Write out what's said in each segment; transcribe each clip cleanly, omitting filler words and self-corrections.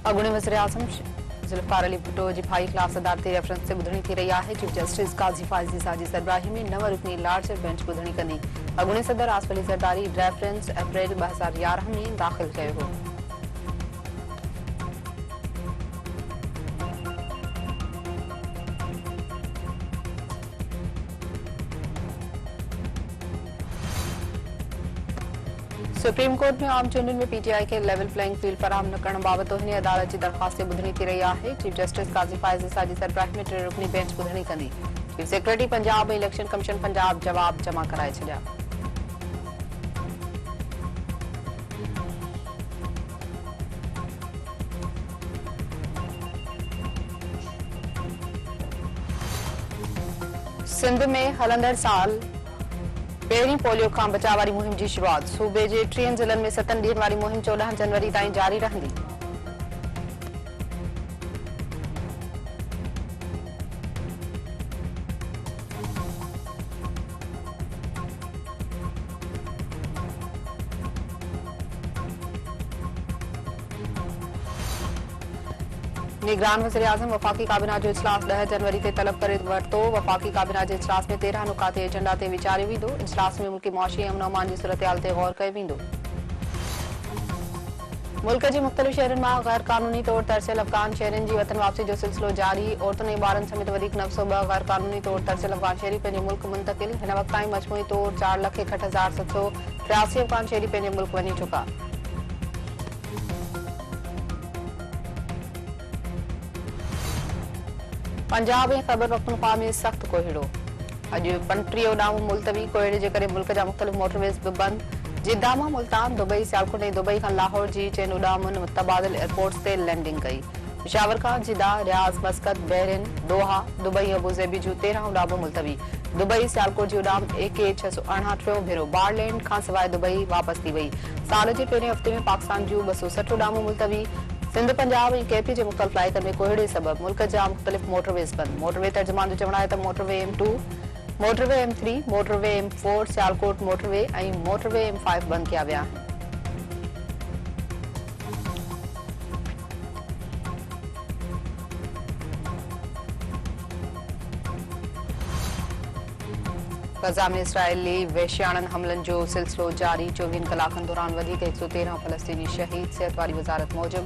अॻूणे वज़ीर आज़म ज़ुल्फ़िकार अली भुट्टो जी भाई ख़िलाफ़ अदालती रेफरेंस से ॿुधणी थी रही आहे। चीफ जस्टिस काज़ी फ़ाइज़ ईसा जी सरबराही में 9 रुकनी लार्जर बेंच ॿुधणी कंदी। अॻूणे सदर आसिफ अली ज़रदारी रेफरेंस अप्रैल 2011 में दाख़िल कयो हो। सुप्रीम कोर्ट में आम चूंडुनि में पीटीआई के लेवल प्लेइंग फील्ड फराहम न करण बाबत हिन अदालत जी दरख़्वास्त ते ॿुधणी थी रही आहे। चीफ जस्टिस काज़ी फ़ाइज़ ईसा जी सरबराही में 3 रुकनी बेंच ॿुधणी कंदी। चीफ सेक्रेटरी पंजाब ऐं इलेक्शन कमीशन पंजाब जवाब जमा कराए छॾिया। सिंध में हलंदड़ साल पहिरीं पोलियो खां बचाव वारी मुहिम जी शुरूआत। सूबे जे 3 ज़िलनि में 7 ॾींहनि वारी मुहिम 14 जनवरी ताईं जारी रहंदी। निगरान वज़ीर आज़म वफ़ाक़ी काबीना जो इजलास 10 जनवरी ते तलब करे वरितो। वफ़ाक़ी काबीना जे इजलास में 13 नुकाते एजेंडा ते वीचारियो वेंदो। इजलास में मुल्की मुआशी ऐं अमन अमान जी सूरतहाल ते गौर कयो वेंदो। मुल्क जी मुख़्तलिफ़ शहरनि मां गैर कानूनी तौर तरसियल अफ़गान शहरियुनि जी वतन वापसी जो सिलसिलो जारी। औरतुनि ऐं ॿारनि समेत वधीक 902 गैर कानूनी तौर तरसियल अफ़गान शहरी पंहिंजे मुल्क मुंतक़िल। हिन वक़्त ताईं मजमूई तौर 4,61,783 अफ़गान शहरी पंहिंजे मुल्क वञी चुका। पंजाब ऐं ख़ैबर पख्तूनख्वा में सख़्त कोहीड़ो। अॼु पंटीह उॾामूं मुलतवी। कोहीड़े जे करे मुल्क जा मुख़्तलिफ़ मोटरवेज़ बि बंदि। जिद्दा मां मुल्तान, दुबई, सियालकोट ऐं दुबई खां लाहौर जी 4 उॾामुनि मुतबादिल एयरपोर्ट्स ते लैंडिंग कई। पेशावर खां जिद्दा, रियाज़, मस्कत, बहरीन, दोहा, दुबई ऐं अबूज़ेबी जूं 13 उॾामूं मुलतवी। दुबई सियालकोट जी उॾाम AK 668 टियों भेरो बारलैंड खां सवाइ दुबई वापसि थी वई। साल जे पहिरें हफ़्ते में पाकिस्तान जूं 260 उॾामूं मुलतवी। सिंध, पंजाब ऐं KP जे मुख़्तलिफ़ इलाइक़नि में कोहीड़े सबबि मुल्क जा मुख़्तलिफ़ मोटरवेज़ बंदि। मोटरवे तर्जुमान जो चवणु आहे त motorway M2, motorway M3, motorway M4, Sialkot motorway ऐं मोटरवे M5 बंदि कया विया आहिनि। गज़ा में इसराइली वहशियाणनि हमलनि जो सिलसिलो जारी। 24 कलाकनि दौरान वधीक 113 फ़लस्तीनी शहीद। सिहत वारी वज़ारत मूजिबि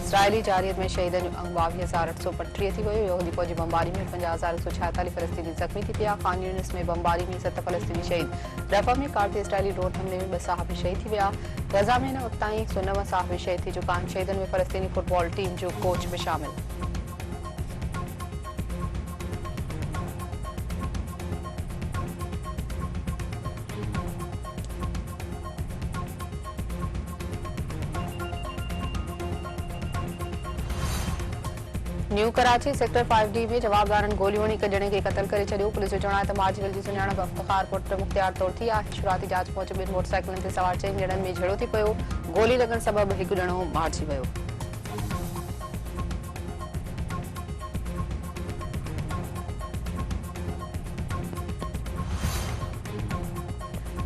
इसराइली जारियत में शहीदनि जो अंग 22,835 थी वियो। यहूदी फ़ौजी बमबारी में 50,146 फ़लस्तीनी ज़ख़्मी थी पिया। ख़ान यूनिस में बमबारी में 7 फ़लस्तीनी शहीद। रफ़ा में कारती इसराइली ड्रोन हमले में 2 सहाफ़ी शहीद थी विया। गज़ा में हिन वक़्त ताईं 109 सहाफ़ी शहीद थी चुका आहिनि। शहीदनि में फ़लस्तीनी फुटबॉल टीम जो कोच बि शामिल। न्यू कराची सेक्टर 5D में जवाबदारनि गोलियूं हणी हिक ॼणे खे क़तल करे छॾियो। पुलिस जो चवणु आहे त माजिवल जी सुञाणप इफ्तिख़ार पुट मुख़्तियार तौर थी आहे। शुरूआती जांच मूजिबि 2 मोटरसाइकिलनि ते सवार 4 ॼणनि में झेड़ो थी पियो। गोली लॻण सबबि हिकु ॼणो मारिजी वियो।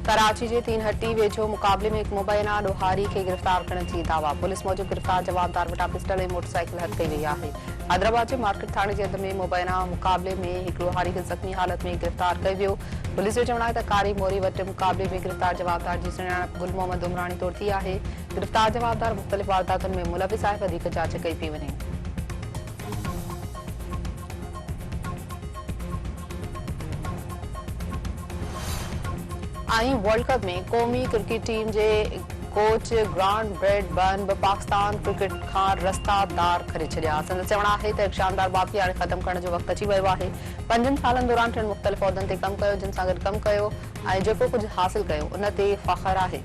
कराची जे 3 हट्टी वेझो मुक़ाबले में हिकु मुबैना ॾोहारी खे गिरफ़्तार करण जी दावा। पुलिस मूजिबि गिरफ़्तार जवाबदार वटां पिस्टल ऐं मोटरसाइकिल हथ कई वई आहे। हैदराबाद जे मार्केट थाणे जे हद में मुबैना मुक़ाबले में हिकु ॾोहारी खे ज़ख़्मी हालत में गिरफ़्तार कयो वियो। पुलिस जो चवणु आहे त कारी मोरी वटि मुक़ाबले में गिरफ़्तार जवाबदार जी सुञाणप गुल मोहम्मद उमरानी तौर थी आहे। गिरफ़्तार जवाबदार मुख़्तलिफ़ वारदातुनि में मुलविस आहे। वधीक जांच कई पई वञे। वर्ल्ड कप में क़ौमी क्रिकेट टीम जे कोच ग्रांट ब्रैडबर्न बि पाकिस्तान क्रिकेट खां रस्ता दार करे छॾिया। संदसि चवणु आहे त हिकु शानदार बाक़ी हाणे ख़तमु करण जो वक़्तु अची वियो आहे। 5 सालनि दौरान 3 मुख़्तलिफ़ उहिदनि ते कमु कयो, जिन सां गॾु कमु कयो ऐं जेको कुझु हासिल कयो उन ते फ़ख़्रु आहे।